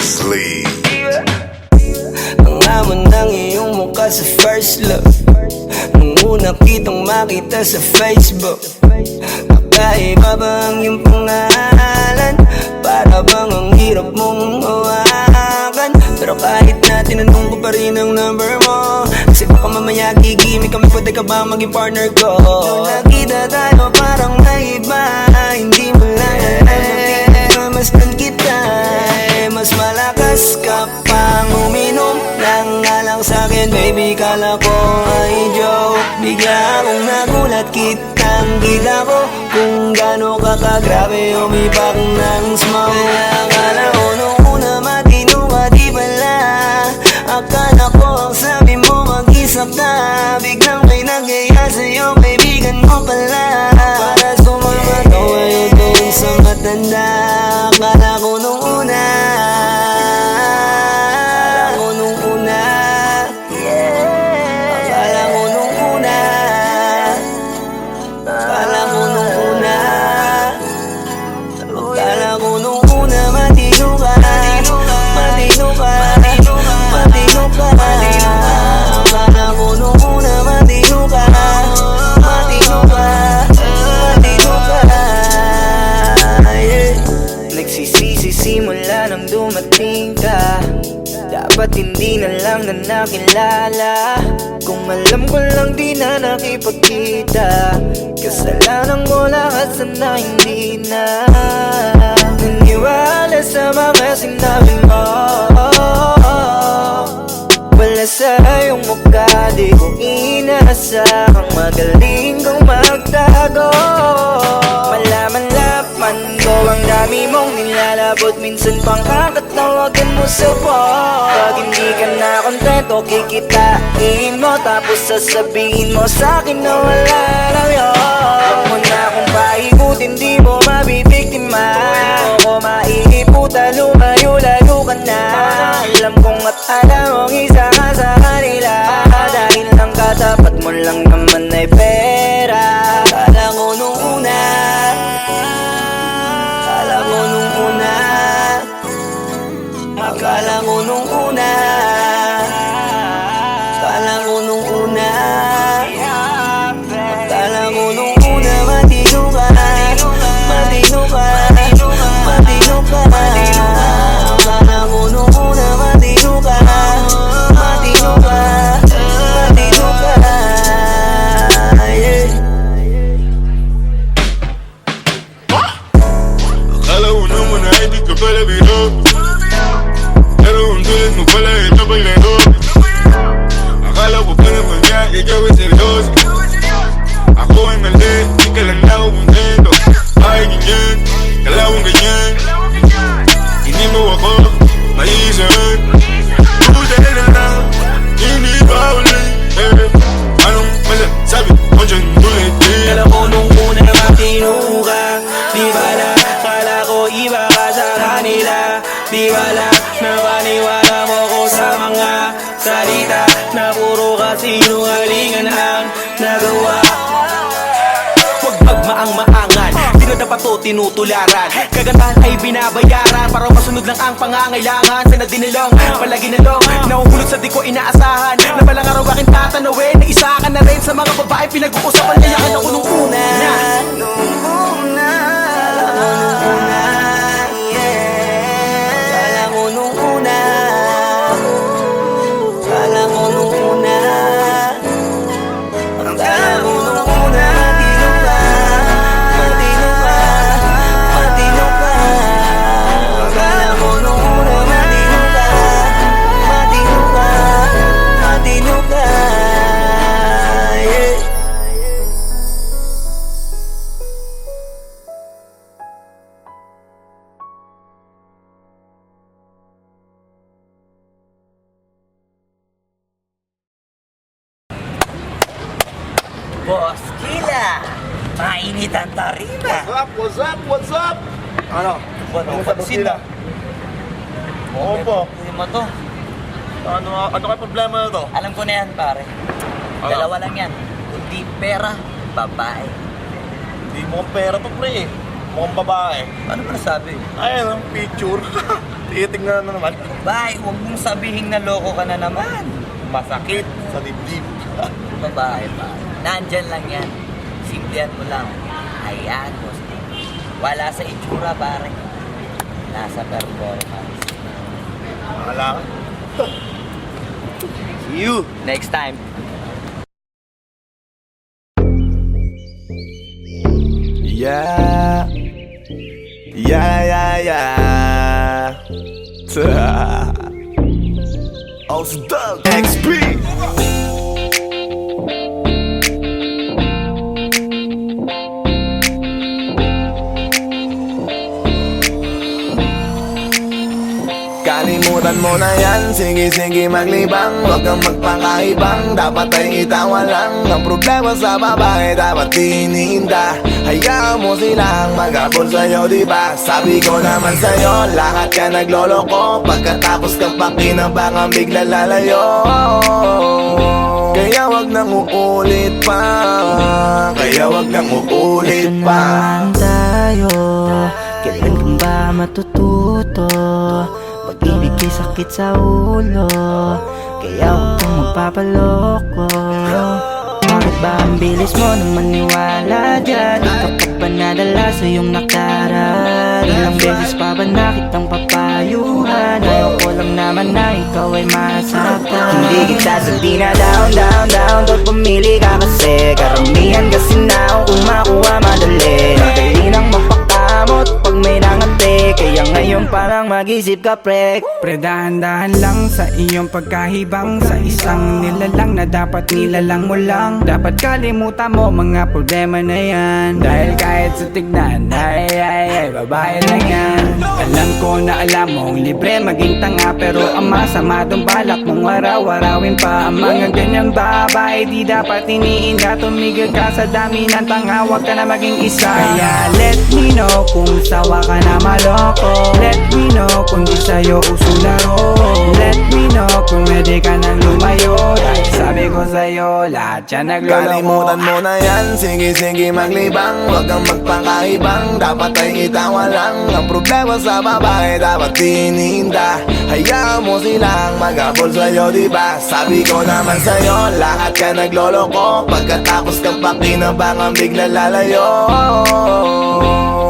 Sleep. Ang hamon ng iyong mukha sa first look, nung una kitang makita sa Facebook. Kakaiba ba ang iyong pangalan? Para bang ang hirap mong hawakan? Pero kahit na tinanong ko pa rin ang number mo, kasi baka mamaya gigimik kami, pwede ka ba maging partner ko? Nung nakita tayo parang naiba, hindi mo lang masdan kita, mas malakas ka pang uminom lang nga lang sa'kin, baby, kala ko ay joke. Bigla akong nagulat, kitang-kita ko kung gaano ka kagrabe umipak ng smoke. Akala ko nung una matino ka, di pala. Akala ko ang sabi mo mag-isa ka, biglang may nagaya sa'yo, kaibigan mo pala. Para sumama to ay doon sa matanda. Akala ko nung una, simula nang dumating ka, dapat hindi na lang na nakilala. Kung alam ko lang di na nakipagkita, kasalanan ko lahat, sana hindi na naniwala sa mga sinabi mo. Wala sa iyong mukha, di ko inasahang magaling kong magtago. Malaman-laman ko ang dami mong nilalabot, minsan pang kakatawagan mo sa phone. Pag hindi ka na kontento, kikitain mo, tapos sasabihin mo sa'kin na wala lang yun. Huwag mo na akong paikutin, di mo mabibiktima. Huwag mo ko maiiputa, lumayo-layo ka na. Alam kong at alam mong isa ka sa kanila, dahil ang katapat mo lang naman ay pera. Akala ko nung una, akala ko nung una, akala ko nung una, akala ko nung una, akala ko nung una, matino ka, matino ka, matino ka. Akala ko nung una, matino ka, matino ka, matino ka, yeah. Akala ko naman na hindi ka pala biro, pero ang tulad mo pala ito pa'y laro. Akala ko pa naman nga ikaw ay seryoso, ako ay mali, di ka lang na ako kontento. Ay ganyan, kalawang ganyan, hindi mo ako maiisan. Buti na lang, hindi pa ulit, anong masasabi mo dyan ulit? Kala ko nung una matino ka, di bala, kala ko iba ka sa kanila. Di bala, napaniwala mo ko sa mga salita na puro kasinungalingan ang nagawa. Huwag magmaang-maangan, di na dapat to tinutularan. Kagandahan ay binabayaran para masunod lang ang pangangailangan. Sana dinilong, palagi nalong, nahuhulog sa di ko inaasahan, na balang araw aking tatanawin, na isa ka na rin sa mga babae pinag-uusapan. Kayakin ako nung una, nung una, nung una, yeah. Akala ko nung una, akala ko nung una, akala ko nung una, matino ka, matino ka, matino ka. Akala ko nung una, matino ka, matino ka, matino ka, yeah. Boss Kila, mainit ang tarima. What's up? What's up? Ano? Ano pansin na? Oo po. Hindi mo to. Ano kayo problema na to? Alam ko na yan, pare. Dalawa lang yan. Kundi pera, babae. Hindi mo pera to, pre. Mukhang babae. Ano ba nasabi? Ayun, picture. Titingnan na naman. Bay, huwag mong sabihin na loko ka na naman. Masakit sa dibdib. Babae pa. Nandyan lang yan. Simplihan mo lang. Ayan, boss. Wala sa itsura, pare. Nasa performance. Wala ka. See you. Next time. Yeah. Osdog XP. Kalimutan mo na yan, sige maglibang. Huwag kang magpakaibang, dapat ay itawa lang. Ang problema sa babae, dapat tinihinda. Hayaan mo silang mag-abol sa'yo, diba? Sabi ko naman sa'yo, lahat ka nagloloko. Pagkatapos kang pakinabangan, bigla lalayo. Kaya wag nang uulit pa. Kaya wag nang uulit Ito pa. naman tayo, kailan kang ba matututo? Pag-ibig ay sakit sa ulo, kaya huwag kang magpapaloko. Bakit ba ang bilis mo na maniwala dyan? Di ka pa ba nadala sa iyong nakaraan? Ilang beses pa ba na kitang papayuhan? Ayoko lang naman na ikaw ay masaktan. Hindi kita sabi na down Doon pumili ka kasi karamihan kasi na kung makuha madali. Madali nang magpakamot pag may nangante, kaya ngayon parang mag-isip ka pre. Pre, dahan-dahan lang sa iyong pagkahibang. Sa isang nilalang na dapat nilalang mo lang. Dapat kalimutan mo mga problema na yan. Dahil kahit sa tignan, ay, babae lang yan. Alam ko na alam mong libre maging tanga, pero ang masama dong balak mong araw-arawin pa. Ang mga ganyang babae di dapat iniinda. Tumigil ka sa dami ng tanga, wag ka na maging isa. Kaya let me know kung sawa ka na maloko. Let me know kung di sa'yo uso laro. Let me know kung pwede ka nang lumayo. Dahil sabi ko sa'yo, lahat yan nagloloko. Kalimutan mo na yan, sige maglibang. Huwag kang magpakaibang, dapat ay itawa lang. Ang problema sa babae, dapat tinihinda. Hayaan mo silang mag-abol sa'yo, diba? Sabi ko naman sa'yo, lahat ka nagloloko. Pagkatapos kang pakinabangan, bigla lalayo.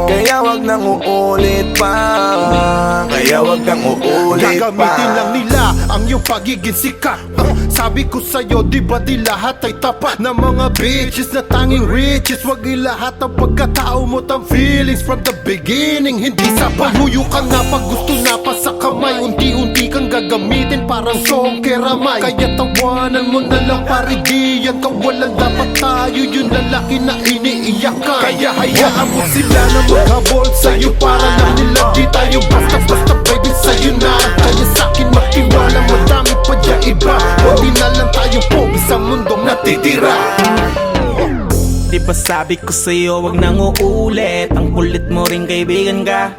Kaya wag nang uulit pa. Kaya wag kang uulit pa. Gagamitin lang nila ang iyong pagiging sikat. Sabi ko sa'yo, di ba di lahat ay tapat na mga bitches na tanging riches? Wag ilahat ang pagkatao mo ang feelings from the beginning. Hindi sapat, huyo ka na pag gusto na pa sa kamay. Unti-unti kang gagamitin parang song keramay. Kaya tawanan mo na lang pare, di yan kawalan. Dapat tayo yung lalaki na iniiyakan. Kaya hayaan mo sila na maghabol sa'yo, para lang nila di tayo basta-basta baby sa'yo na. Kaya sa'kin magtiwala, madami pa dyan iba. Huwag na lang tayo pogi sa mundong natitira. Di ba sabi ko sa'yo, wag nang uulit. Ang kulit mo rin kaibigan ka.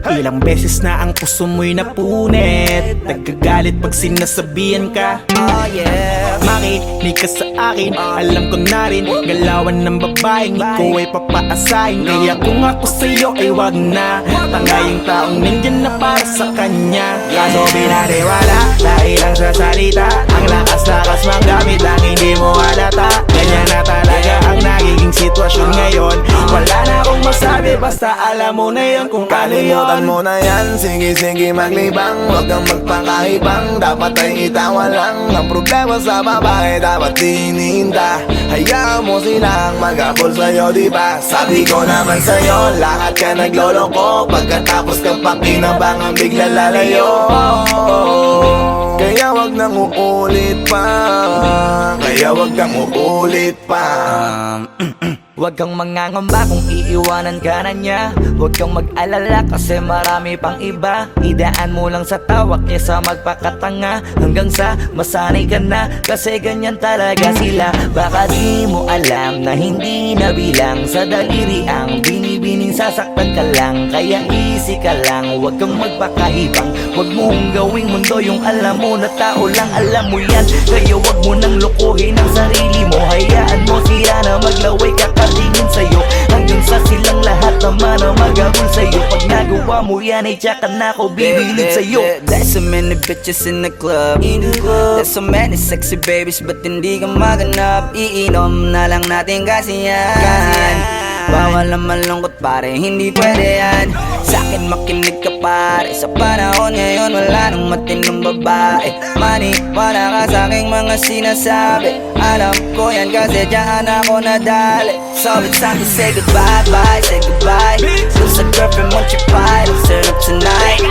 Ilang beses na ang puso mo'y napunit. Nagkagalit pag sinasabihan ka. Oh yeah. Makinig ka sa akin, alam ko na rin galawan ng babaeng ikaw ay papaasahin. Kaya kung ako sa'yo ay wag na. Tanga yung taong nandyan na para sa kanya. Kaso binariwala dahil lang sa salita. Ang lakas-lakas mang gamit ang hindi mo halata. Ganyan na talaga ang nagiging sitwasyon ngayon. Wala na akong masabi, basta alam mo na yun kung ano yun. Kalimutan mo na yan, sige maglibang. Huwag kang magpakaibang, dapat ay itawa lang. Ang problema sa babae, dapat tinihinda. Hayaan mo silang mag-abol sa'yo, diba? Sabi ko naman sa'yo, lahat ka nagloloko. Pagkatapos kang pakinabangan, bigla lalayo. Kaya wag nang uulit pa. Kaya wag kang uulit pa. Huwag kang mangangamba kung iiwanan ka na niya. Huwag kang mag-alala kasi marami pang iba. Idaan mo lang sa tawak niya sa magpakatanga, hanggang sa masanay ka na, kasi ganyan talaga sila. Baka di mo alam na hindi nabilang sa daliri ang binibining sasaktan ka lang. Kaya easy ka lang, huwag kang magpakahibang. Huwag mong gawing mundo yung alam mo na tao lang alam mo yan. Kaya huwag mo nang lokohin ang sarili mo. Hayaan mo sila na maglaway kakatingin sa'yo, hanggang sa silang ang lahat naman ang magabol sa'yo. Pag nagawa mo yan ay tsaka na ako bibilid sa'yo. There's so many bitches in the club. There's so many sexy babies, ba't hindi ka maganap? Iinom na lang natin kasi yan. Bawal ang malungkot pare, hindi pwede yan. Sa'kin makinig ka pare, sa panahon ngayon wala nang matinong babae. Maniwala ka sa'king mga sinasabi, alam ko yan kasi dyan ako nadali. So it's time to say goodbye, bye, say goodbye. So sa girlfriend mo chipay, let's turn up tonight.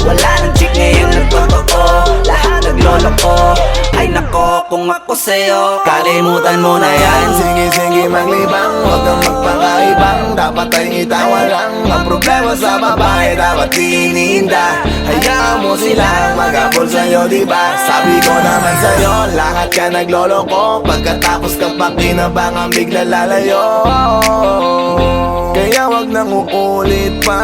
Wala nang chick ngayon na totoo, lahat naglolo ko. Ay nako, kung ako sa'yo, kalimutan mo na yan. Sige, sige, maglibang, huwag kang magpakaibang. Dapat ay itawa lang. Ang problema sa babae, dapat tininda. Hayaan mo sila mag-apol sa'yo, diba? Sabi ko naman sa'yo, lahat ka nagloloko. Pagkatapos ka pa kinabangang bigla lalayo. Kaya wag nang uulit pa.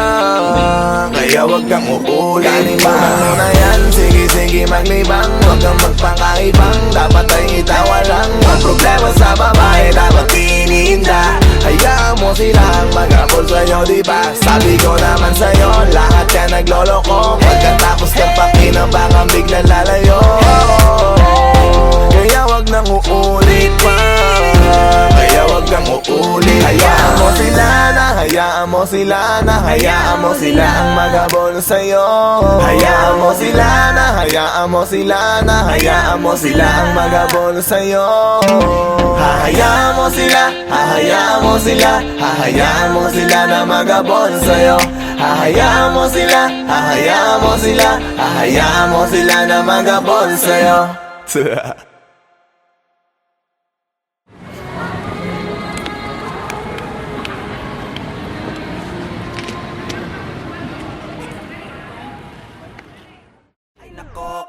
Kaya wag kang uulit pa. Kalimutan mo na yan. Sige, sige, maglibang, huwag kang magpakaibang. Dapat ay itawa lang. Ang problema sa babae, dapat tininda. Hayaan mo silang mag-apol sa'yo, diba? Sabi ko naman sa'yo, lahat ka nagloloko. Pagkatapos ka pa kinabangang bigla lalayo. Kaya wag nang uulit pa. Kaya wag kang uulit. Hayaan mo sila na, hayaan mo sila na, hayaan mo sila ang maghabol sa'yo. Hayaan mo sila na, hayaan mo sila na, hayaan mo sila ang maghabol sa'yo. Hahayaan mo sila, hahayaan mo sila, hahayaan mo sila na maghabol sa'yo. Hahayaan mo sila, hahayaan mo sila, hahayaan mo sila na maghabol sa'yo.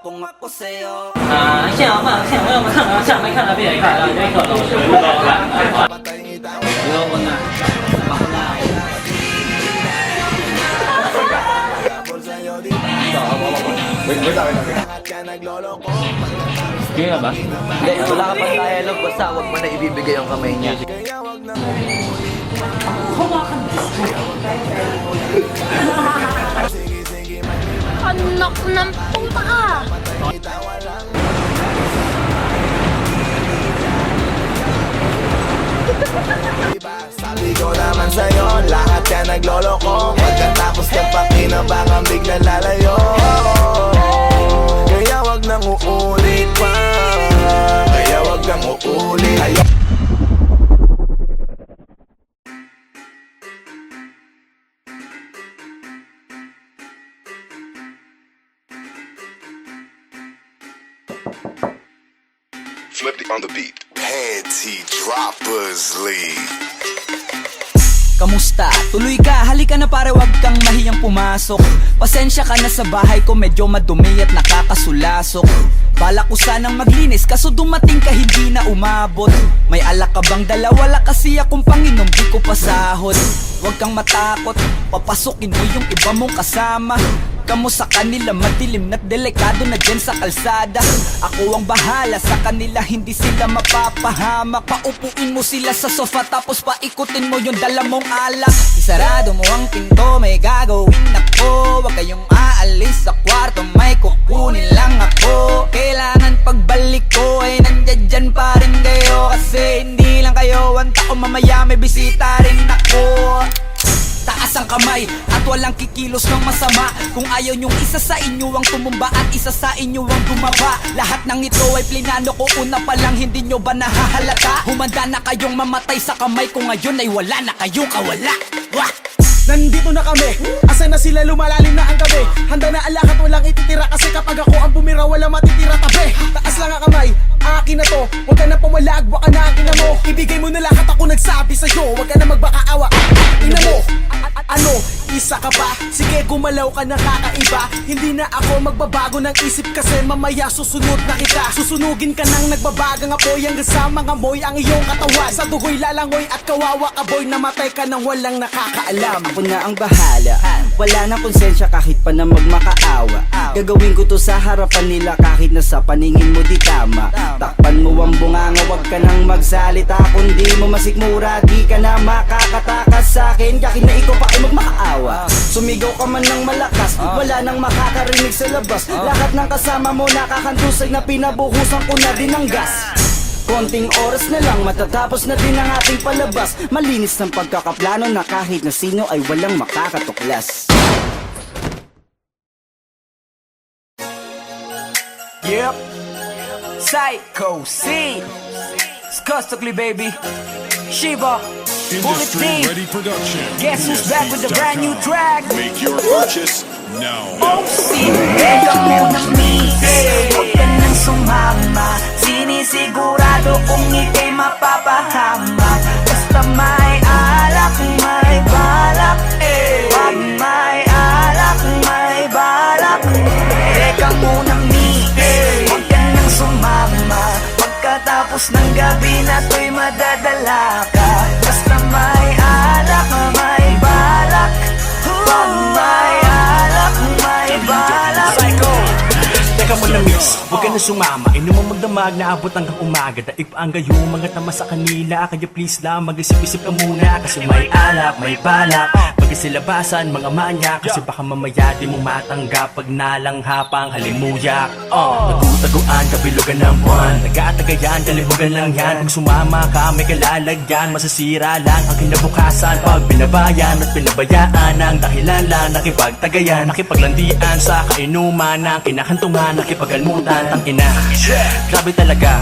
Kung ako sa'yo, 现在嘛，现在我们看了，下没看了，别看了，别看了，不要问了。 Kaya ba? Hindi, wala ka pang dialogue, basta wag mo na ibibigay ang kamay niya. Anak ng puta ka! Sabi ko naman sa'yo, lahat ka nagloloko. Pagkatapos ka pa kinabangang bigla lalayo. Kaya wag nang uulit pa. Kaya wag kang uulit. Flip it on the beat. Panty Droppers League. kamusta? Tuloy ka, halika na pare, wag kang mahiyang pumasok. Pasensya ka na sa bahay ko, medyo madumi at nakakasulasok. Balak ko sanang maglinis, kaso dumating ka hindi na umabot. May alak ka bang dala? Wala kasi akong panginom, di ko pasahod. Wag kang matakot, papasukin mo yung iba mong kasama. Kamo sa kanila, madilim na't delikado na dyan sa kalsada. Ako ang bahala sa kanila, hindi sila mapapahamak. Paupuin mo sila sa sofa, tapos paikutin mo yung dala mong alak. Isarado mo ang pinto, may gagawin ako. Huwag kayong aalis sa kwarto, may kukunin lang ako. Kailangan pagbalik ko ay nandyan dyan pa rin kayo. Kasi hindi lang kayo ang tao, mamaya may bisita rin ako. Taas ang kamay at walang kikilos ng masama. Kung ayaw nyong isa sa inyo ang tumumba at isa sa inyo ang gumaba. Lahat ng ito ay plinano ko una pa lang, hindi nyo ba nahahalata? Humanda na kayong mamatay sa kamay ko ngayon ay wala na kayong kawala. Wah! Nandito na kami, asa na sila, lumalalim na ang gabi. Handa na alak at walang ititira, kasi kapag ako ang bumira wala matitira tabi. Taas lang ang kamay, akin na to. Huwag ka na pumalag, baka na akin na mo. Ibigay mo na lahat, ako nagsabi sa'yo. Huwag ka na magbakaawa, ina mo. Ano, isa ka ba? Sige, gumalaw ka na kakaiba. Hindi na ako magbabago ng isip, kasi mamaya susunod na kita. Susunugin ka ng nagbabagang apoy, hanggang sa mga moy ang iyong katawan. Sa dugoy lalangoy at kawawa ka boy, namatay ka nang walang nakakaalam. Ako na ang bahala, wala nang konsensya kahit pa na magmakaawa. Gagawin ko to sa harapan nila kahit na sa paningin mo di tama. harapan mo ang bunganga, wag ka nang magsalita. Kung di mo masikmura, di ka na makakatakas sa'kin. Yakin na ikaw pa ay magmakaawa. Sumigaw ka man ng malakas, wala nang makakarinig sa labas. Lahat ng kasama mo nakakantusay na pinabuhusan ko na din ng gas. Konting oras na lang, matatapos na din ang ating palabas. Malinis ng pagkakaplano na kahit na sino ay walang makakatuklas. Yep, Psycho C, Skustokly baby, Shiva, Bullet Industry Team. Ready Production. Guess who's back with the brand new track? Make your purchase now. Ikaw muna misis, huwag ka nang sumama. Sinisigurado kung ika'y mapapahama. Basta may alak, may balak. Pag may alak, may balak. Teka muna misis, huwag ka nang sumama. Pagkatapos ng gabi na to'y madadala ka. Basta may alak, may balak. Pag may alak, may balak. Psycho, teka mo na miss, huwag ka na sumama. Inuman magdamag na abot hanggang umaga. Daig pa ang gayo, mga tama sa kanila. Kaya please lang, mag-isip-isip ka muna. Kasi may alak, may balak. Pag-isilabasan, mga manya. Kasi baka mamaya di mo matanggap pag nalanghapang halimuyak. Tagutaguan, kabilugan ng buwan. Taga-tagayan, kalibugan lang yan. Kung sumama ka, may kalalagyan. Masasira lang ang kinabukasan. Pag binabayan at pinabayaan ang dahilan lang nakipagtagayan. Nakipaglandian sa kainuman ng kinakantungan. Nakipag-almutan, tangina. Grabe talaga,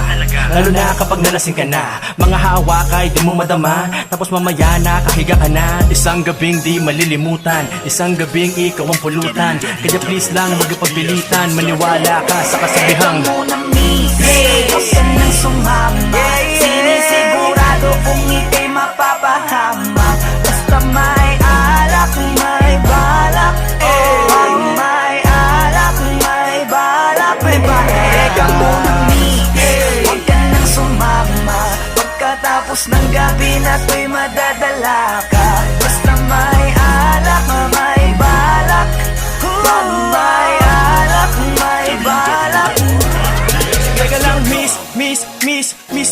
lalo na kapag nalasing ka na. Mga hawak ay di mo madama. Tapos mamaya nakahiga ka na. Isang gabing di malilimutan, isang gabing ikaw ang pulutan. Kaya please lang magpagpilitan, maniwala ka sa kasabihang. Ikaw muna misis, huwag ka nang sumama. Sinisigurado kung ika'y mapapahama. Basta may alak, may balak. Pag may alak, may balak, may balak. Ikaw muna misis, huwag ka nang sumama. Pagkatapos ng gabi na to'y madadala ka. Basta may alak, may balak. Pag may alak, may balak. Teka lang miss,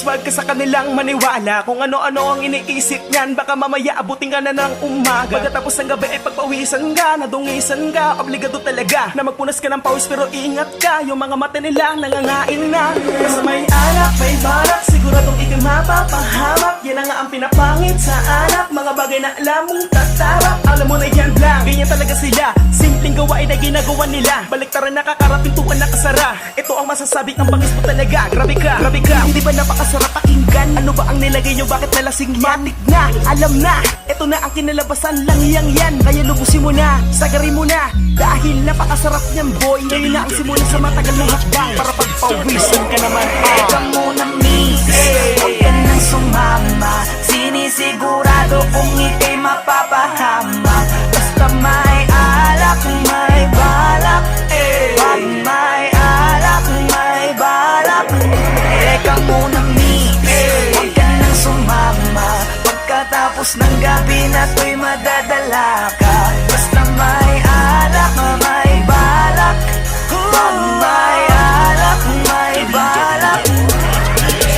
wag ka sa kanilang maniwala. Kung ano-ano ang iniisip niyan, baka mamaya abutin ka na ng umaga. Pagkatapos ng gabi ay pagpawisan ka, nadungisan ka. Obligado talaga na magpunas ka ng pawis, pero ingat ka, yung mga mata nila nangangain na. Kasi may alak, may balak, siguradong ikay mapapahamak. Yan na nga ang pinapangit sa alak, mga bagay na alam mong tatarap. Alam mo na yan lang, ganyan talaga sila. Simpleng gawain na ginagawa nila. Baliktaran nakakara, pintuan nakasara. Ito ang masasabi ng bangis mo talaga. Grabe ka, hindi ba napakasarap pakinggan? Ano ba ang nilagay nyo, bakit nalasing yan? Matik na, alam na, ito na ang kinalabasan lang yan. Kaya lubusin mo na, sagarin mo na. Dahil napakasarap niyan boy. Ngayon na ang simula sa matagal ng hakbang. Para pagpawisan ka naman. Teka muna misis, huwag ka nang sumama. Sinisigurado kung ika'y mapapahama. Basta may alak, may balak. Pag may alak, may balak. Teka muna misis, huwag ka nang sumama. Pagkatapos ng gabi na to'y madadala ka. Basta may alak, may balak. Pag may alak, may balak.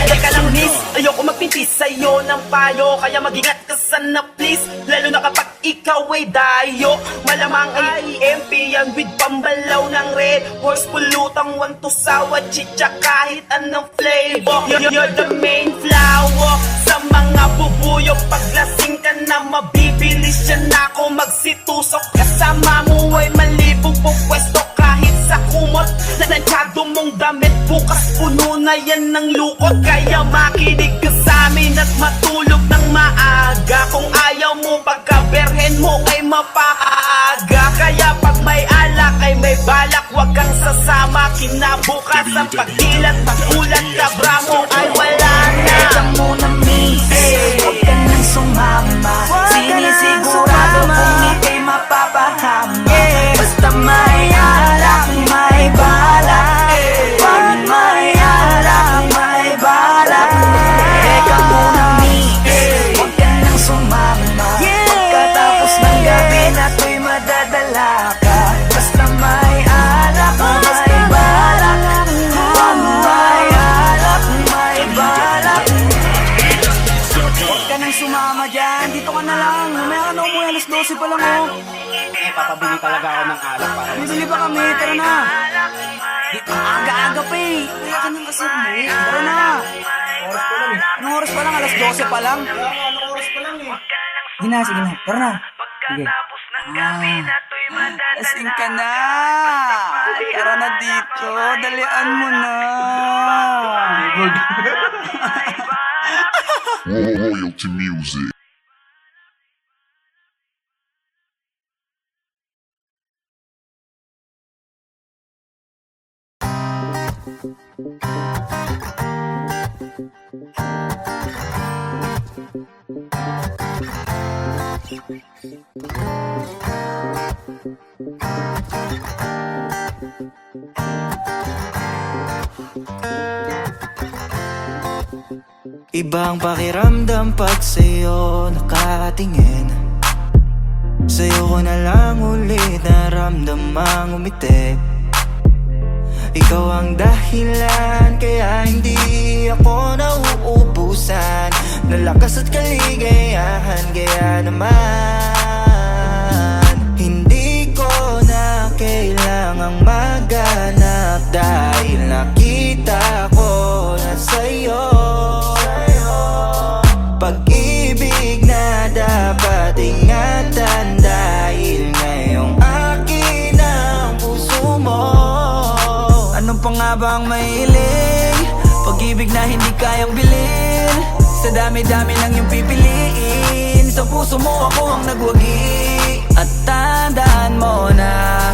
Teka lang miss, ayoko magpintis sa'yo ng payo. Kaya mag-ingat ka sana please, lalo na kapag ikaw ay dayo. Malamang ay EMP yan with pambalaw ng red horse. Pulutang want to sawa, chicha kahit anong flavor. You're the main flower sa mga bubuyo. Paglasing ka na mabibilis yan ako magsitusok. Kasama mo ay malibog po pwesto kahit sa kumot. Nanansyado mong damit, bukas puno na yan ng lukot. Kaya makinig ka sa amin at matulog ng maaga. Kung ayaw mo pagkaberhen mo ay mapaaga. Kaya pag may alak ay may balak, wag kang sasama. Kinabukas ang pagdilat, pagulat, kabra mo ay wala na. Teka muna misis, huwag ka nang sumama. Sinisigurado kung ika'y mapapahama. Basta may alak, may balak. Pag may alak, may balak. Teka muna misis, huwag ka nang sumama. Pagkatapos ng gabi na to'y madadala ka. Basta may alak, may balak. Pag may alak, 12 pa lang oh. Papabili talaga ako ng alak para Bibili pa kami, tara na. Aga-aga pa eh. Kaya ka nang kasi mo. Tara na. Anong oras pa lang? Alas 12 pa lang. Sige na, tara na. Sige. Lasing ka na. Tara na dito. Dalian mo na. Royalty music. Ibang pakiramdam pag sa'yo nakatingin. Sa'yo ko na lang ulit naramdamang umiti. Ikaw ang dahilan kaya hindi ako nauubusan ng lakas at kaligayahan. Kaya naman hindi ko na kailangang maghanap dahil nakita ko na sa'yo pag-ibig na dapat ingatan dahil ngayong akin ang puso mo. Anong pa nga ba ang mahiling? Pag-ibig na hindi kayang bilhin. Sa dami-dami lang yung pipiliin. Sa puso mo ako ang nagwagi. At tandaan mo na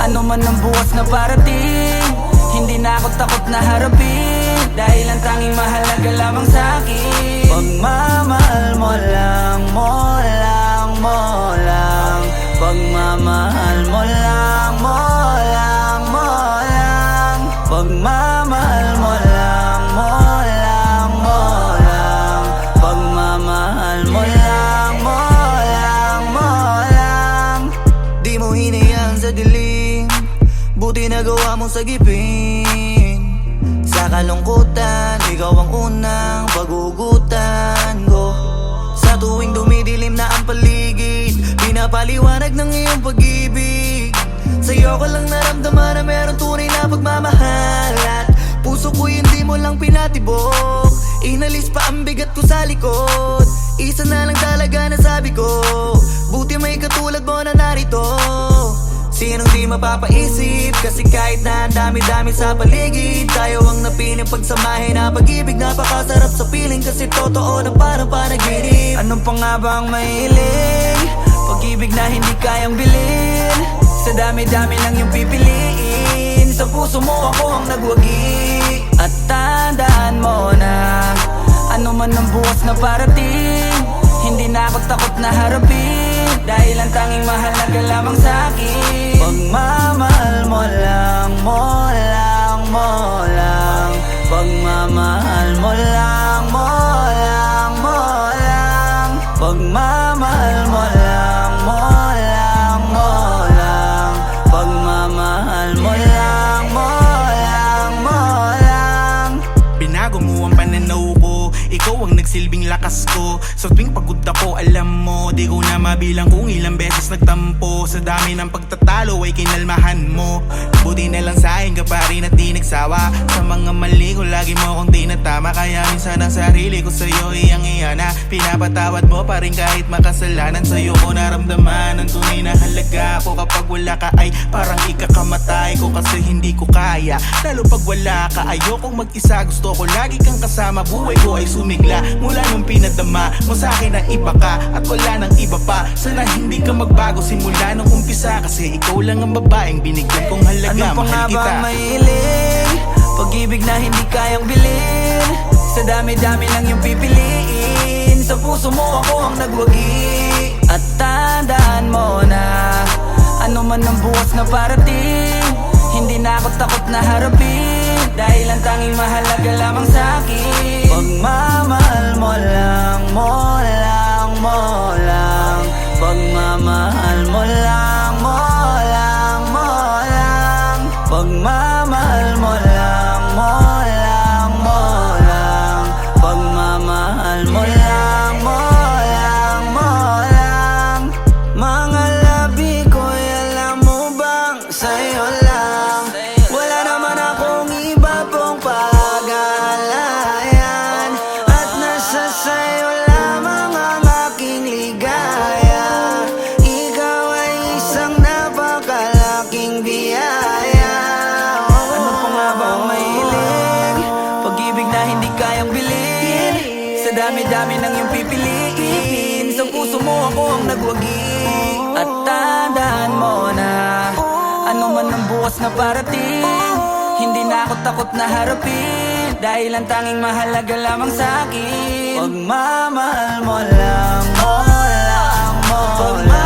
ano man ang bukas na parating, hindi na ako takot na harapin dahil ang tanging mahalaga lamang sa'kin pagmamahal mo lang, mo lang, mo lang. Pagmamahal mo lang, mo lang, mo lang. Pagmamahal mo lang, mo lang, mo lang. Pagmamahal mo lang, mo lang, mo lang. Di mo hinayang sa dilim, buti nagawa mong sagipin. Sa kalungkutan, ikaw ang unang pagugutan ko. Sa tuwing dumidilim na ang paligid, pinapaliwanag ng iyong pag-ibig. Sa'yo ko lang naramdaman na meron tunay na pagmamahal. At puso ko hindi mo lang pinatibok. Inalis pa ang bigat ko sa likod. Isa na lang talaga na sabi ko, buti may katulad mo na narito. Sinong di mapapaisip? Kasi kahit na ang dami-dami sa paligid, tayo ang napiling pagsamahin na pag-ibig. Napakasarap sa piling kasi totoo na parang panaginip. Anong pa nga ba ang mahiling? Pag-ibig na hindi kayang bilhin. Sa dami-dami lang yung pipiliin. Sa puso mo ako ang nagwagi. At tandaan mo na ano man ang bukas na parating, hindi na ako takot na harapin dahil ang tanging mahalaga lamang sa'kin pagmamahal mo lang, mo lang, mo lang. Pagmamahal mo lang, mo lang, mo lang. Pagmamahal mo lang, mo lang, mo lang. Pagmamahal mo lang, mo lang, mo lang. Binago mo ang pananaw ko, ikaw ang nagsilbing lakas ko. Sa tuwing pagod ako, alam mo, di ko na mabilang kung ilang beses nagtampo. Sa dami ng pagtatalo ay kinalmahan mo. Buti na lang sa'kin ka pa rin at di nagsawa. Sa mga mali ko, lagi mo akong tinatama. Kaya minsan ang sarili ko sa'yo iyang iyana. Pinapatawad mo pa rin kahit makasalanan. Sa'yo ko naramdaman ang tunay na halaga ko. Kapag wala ka ay parang ikakamatay ko kasi hindi ko kaya. Lalo pag wala ka, ayokong mag-isa. Gusto ko lagi kang kasama. Buhay ko ay sumigla mula nung pinadama mo sa'kin na iba ka at wala nang iba pa. Sana hindi ka magbago simula nung umpisa, kasi ikaw lang ang babaeng binigyan kong halaga. Ano pa nga Mahal kita. ba ang mahiling? Pag-ibig na hindi kayang bilhin. Sa dami-dami lang yung pipiliin. Sa puso mo ako ang nagwagi. At tandaan mo na ano man ang bukas na parating, hindi na ako takot na harapin dahil ang tanging mahalaga lamang sa'kin pagmamahal mo lang, mo lang, mo lang. Pagmamahal mo lang, mo lang, mo lang. Pagmamahal mo lang, mo lang, mo lang. Pagmamahal mo lang, mo lang, mo lang. hindi kayang bilhin. Sa dami-dami ng iyong pipiliin, sa puso mo ako ang nagwagi. At tandaan mo na ano man ang bukas na parating, hindi na ako takot na harapin, dahil ang tanging mahalaga lamang sa'kin, pagmamahal mo lang, mo lang, mo lang.